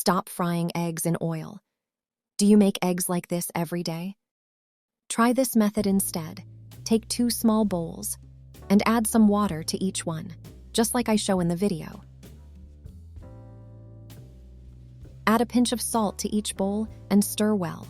Stop frying eggs in oil. Do you make eggs like this every day? Try this method instead. Take 2 small bowls and add some water to each one, just like I show in the video. Add a pinch of salt to each bowl and stir well.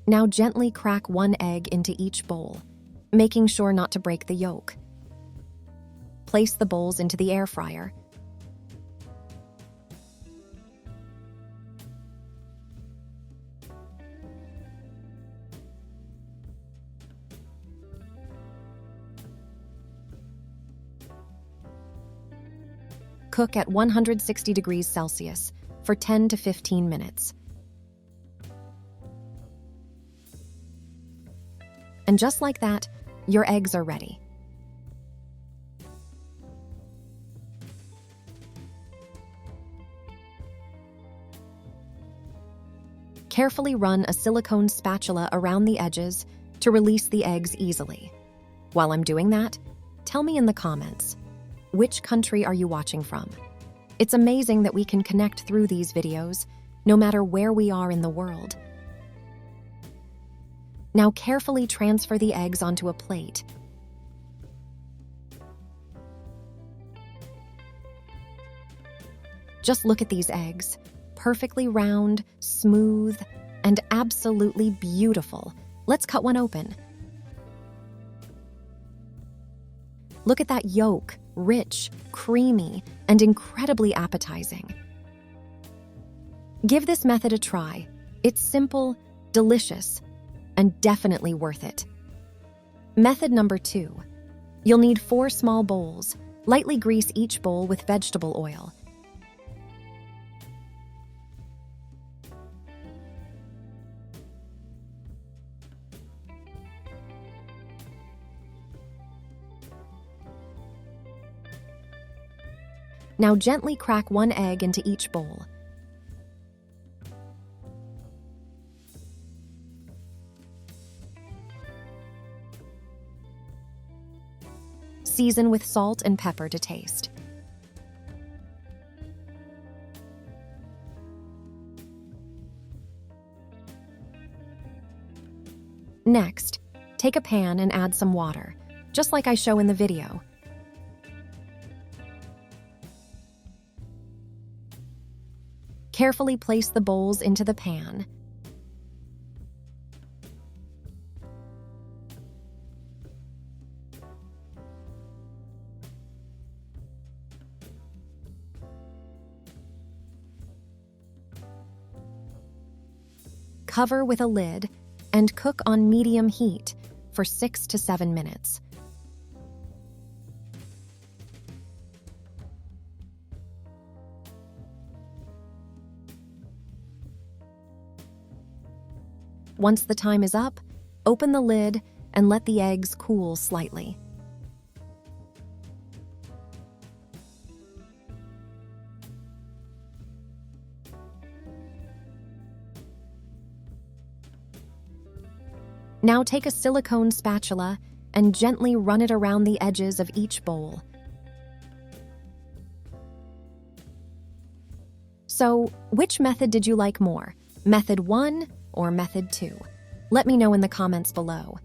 Now gently crack 1 egg into each bowl, making sure not to break the yolk. Place the bowls into the air fryer. Cook at 160 degrees Celsius for 10 to 15 minutes. And just like that, your eggs are ready. Carefully run a silicone spatula around the edges to release the eggs easily. While I'm doing that, tell me in the comments, which country are you watching from? It's amazing that we can connect through these videos, no matter where we are in the world. Now carefully transfer the eggs onto a plate. Just look at these eggs, perfectly round, smooth, and absolutely beautiful. Let's cut one open. Look at that yolk, rich, creamy, and incredibly appetizing. Give this method a try. It's simple, delicious, and definitely worth it. Method number 2. You'll need 4 small bowls. Lightly grease each bowl with vegetable oil. Now gently crack 1 egg into each bowl. Season with salt and pepper to taste. Next, take a pan and add some water, just like I show in the video. Carefully place the bowls into the pan. Cover with a lid and cook on medium heat for 6 to 7 minutes. Once the time is up, open the lid and let the eggs cool slightly. Now take a silicone spatula and gently run it around the edges of each bowl. So, which method did you like more? Method 1 or method 2? Let me know in the comments below.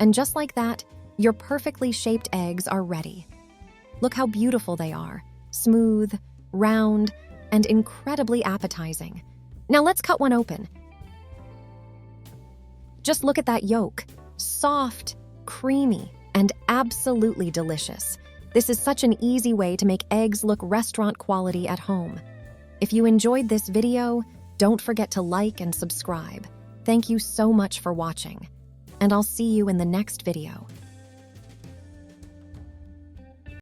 And just like that, your perfectly shaped eggs are ready. Look how beautiful they are, smooth, round, and incredibly appetizing. Now let's cut one open. Just look at that yolk, soft, creamy, and absolutely delicious. This is such an easy way to make eggs look restaurant quality at home. If you enjoyed this video, don't forget to like and subscribe. Thank you so much for watching, and I'll see you in the next video.